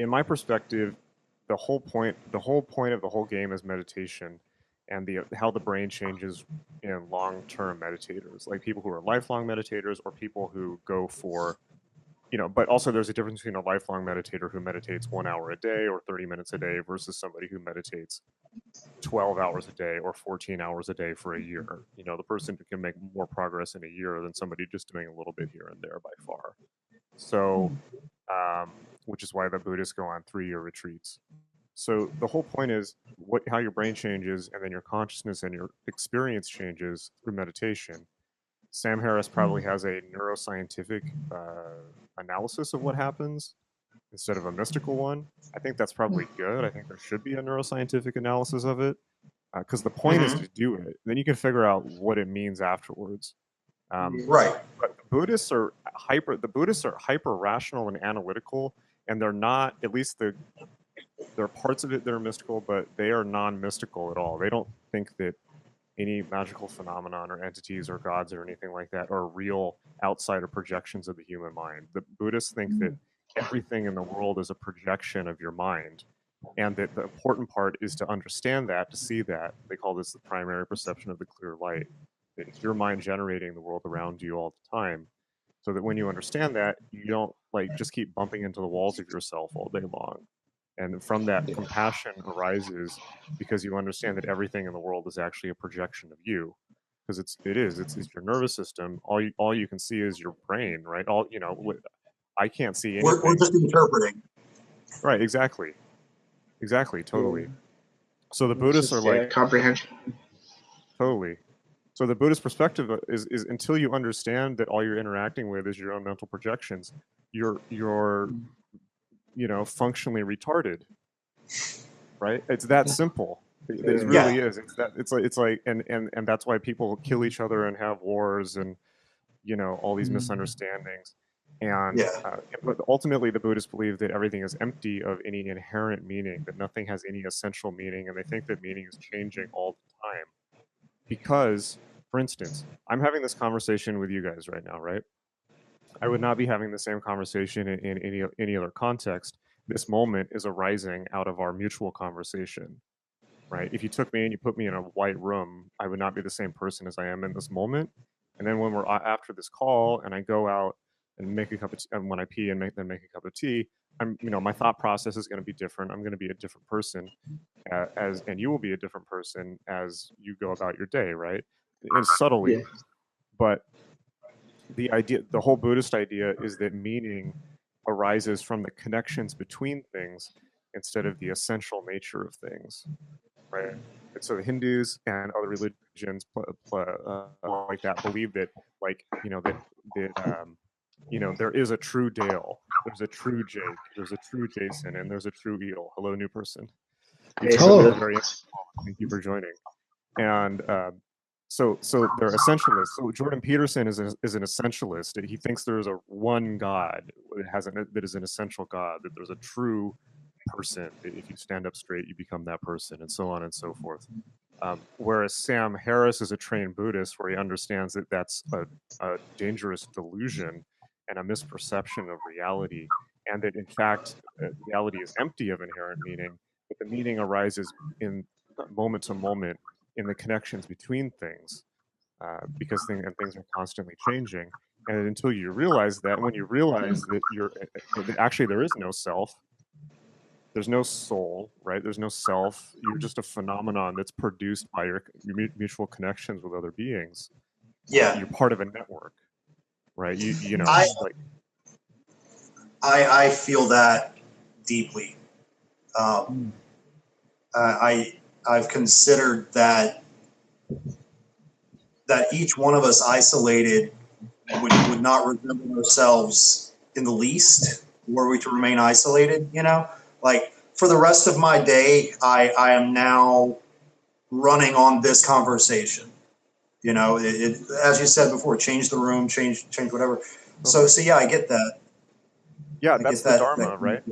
in my perspective, the whole point of the whole game is meditation, and how the brain changes in long-term meditators, like people who are lifelong meditators or people who go for, but also there's a difference between a lifelong meditator who meditates 1 hour a day or 30 minutes a day versus somebody who meditates 12 hours a day or 14 hours a day for a year. The person who can make more progress in a year than somebody just doing a little bit here and there by far. So, which is why the Buddhists go on 3-year retreats. So the whole point is how your brain changes, and then your consciousness and your experience changes through meditation. Sam Harris probably has a neuroscientific analysis of what happens instead of a mystical one. I think that's probably good. I think there should be a neuroscientific analysis of it, because the point is to do it. Then you can figure out what it means afterwards. Right. But the Buddhists are hyper rational and analytical, and they're not, at least there are parts of it that are mystical, but they are non-mystical at all. They don't think that any magical phenomenon or entities or gods or anything like that are real outside of projections of the human mind. The Buddhists think that everything in the world is a projection of your mind, and that the important part is to understand that, to see that. They call this the primary perception of the clear light. That it's your mind generating the world around you all the time, so that when you understand that, you don't just keep bumping into the walls of yourself all day long. And from that, compassion arises because you understand that everything in the world is actually a projection of you, because it's your nervous system. All you can see is your brain, right? I can't see anything. We're just interpreting. Right, exactly, totally. So the Buddhists are comprehension. Totally. So the Buddhist perspective is until you understand that all you're interacting with is your own mental projections, you're functionally retarded, right? It's that simple. It really is. It's like, and that's why people kill each other and have wars and all these misunderstandings. And but ultimately, the Buddhists believe that everything is empty of any inherent meaning, that nothing has any essential meaning, and they think that meaning is changing all the time. Because, for instance, I'm having this conversation with you guys right now, right? I would not be having the same conversation in any other context. This moment is arising out of our mutual conversation, right? If you took me and you put me in a white room, I would not be the same person as I am in this moment. And then when we're after this call, and I go out and make a cup of tea, and when I pee and make a cup of tea, my thought process is going to be different. I'm going to be a different person, and you will be a different person as you go about your day, right? And subtly, but the whole Buddhist idea is that meaning arises from the connections between things instead of the essential nature of things, right? And so the Hindus and other religions like that believe that, there is a true Dale, there's a true Jake, there's a true Jason, and there's a true Eel. Hello, new person. Hello. Thank you for joining. And so they're essentialists. So Jordan Peterson is an essentialist. He thinks there is a one God that is an essential God, that there's a true person. If you stand up straight, you become that person, and so on and so forth. Whereas Sam Harris is a trained Buddhist, where he understands that that's a dangerous delusion and a misperception of reality, and that in fact reality is empty of inherent meaning, but the meaning arises in moment to moment in the connections between things, because things are constantly changing. And until you realize that, when you realize that that actually there is no self, there's no soul, right? There's no self. You're just a phenomenon that's produced by your mutual connections with other beings. Yeah. You're part of a network, right? I feel that deeply. I've considered that each one of us isolated would not resemble ourselves in the least, were we to remain isolated, like for the rest of my day, I am now running on this conversation, as you said before, change the room, change whatever. So yeah, I get that. Yeah, that's the Dharma, right?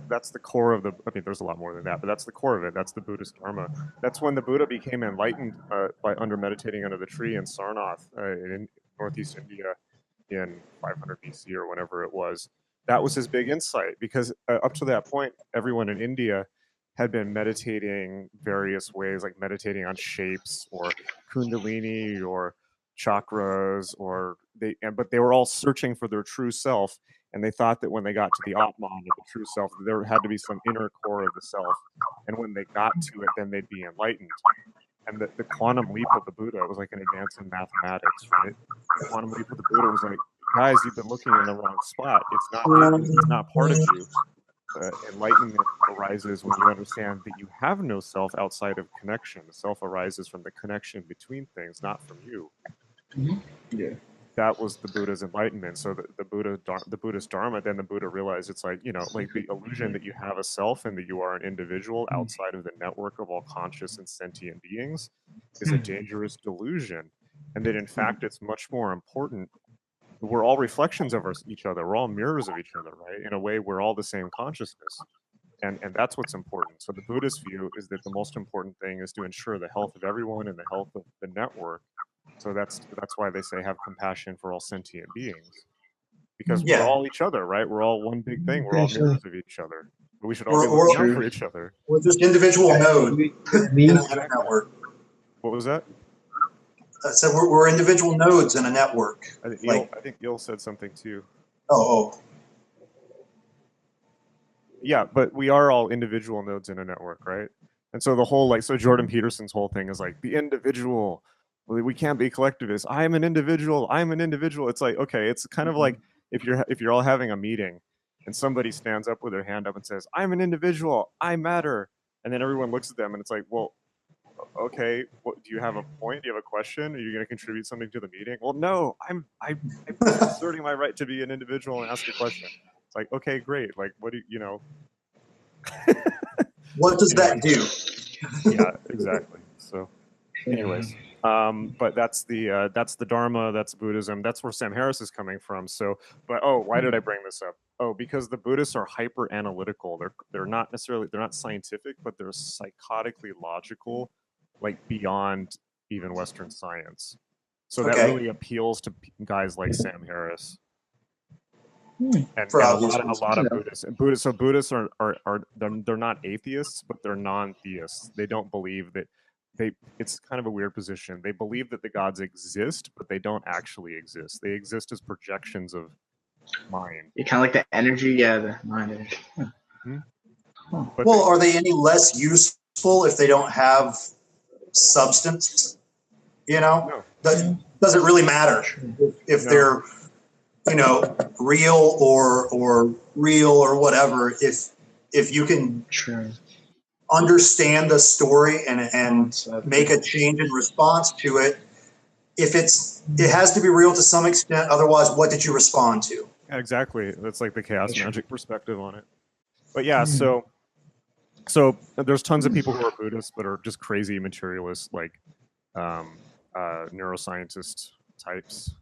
That's the core of there's a lot more than that, but that's the core of it. That's the Buddhist Dharma. That's when the Buddha became enlightened by meditating under the tree in Sarnath in northeast India in 500 BC or whenever it was. that was his big insight, because up to that point, everyone in India had been meditating various ways, like meditating on shapes or kundalini or chakras, but they were all searching for their true self, and they thought that when they got to the Atman, or the true self, there had to be some inner core of the self, and when they got to it, then they'd be enlightened. And the quantum leap of the Buddha was like an advance in mathematics, right? The quantum leap of the Buddha was like, guys, you've been looking in the wrong spot. It's not part of you. Enlightenment arises when you understand that you have no self outside of connection. The self arises from the connection between things, not from you. Yeah. That was the Buddha's enlightenment. So the Buddhist Dharma, then the Buddha realized it's like, like the illusion that you have a self and that you are an individual outside of the network of all conscious and sentient beings is a dangerous delusion. And that in fact, it's much more important. We're all reflections of each other. We're all mirrors of each other, right? In a way, we're all the same consciousness. And that's what's important. So the Buddhist view is that the most important thing is to ensure the health of everyone and the health of the network. So that's why they say have compassion for all sentient beings, because we're all each other, right? We're all one big thing. We're all mirrors of each other. But we should all be looking out for each other. We're just individual nodes in a network. What was that? I said we're individual nodes in a network. I think Il said something too. Oh. Yeah, but we are all individual nodes in a network, right? And so the whole so Jordan Peterson's whole thing is like the individual. We can't be collectivists. I am an individual. I'm an individual. It's like, okay, it's kind of like if you're all having a meeting and somebody stands up with their hand up and says, "I'm an individual. I matter," and then everyone looks at them and it's like, well, okay, do you have a point? Do you have a question? Are you going to contribute something to the meeting? Well, no, I'm asserting my right to be an individual and ask a question. It's like, okay, great. Like, what do you know? What does that do? Yeah, exactly. So, anyways, but that's the Dharma, that's Buddhism, that's where Sam Harris is coming from. So, but why did I bring this up? Oh, because the Buddhists are hyper analytical. They're not scientific, but they're psychotically logical, like beyond even Western science. So that really appeals to guys like Sam Harris. And a lot of Buddhists. So Buddhists are they're not atheists, but they're non-theists. They don't believe that it's kind of a weird position. They believe that the gods exist, but they don't actually exist. They exist as projections of mind. Kind of like the energy, the mind energy. Well, are they any less useful if they don't have substance? No. Doesn't really matter if they're real or whatever. If you can understand the story and make a change in response to it, it has to be real to some extent. Otherwise, what did you respond to? Yeah, exactly. That's like the chaos magic perspective on it. But yeah, so there's tons of people who are Buddhists but are just crazy materialists, like neuroscientist types.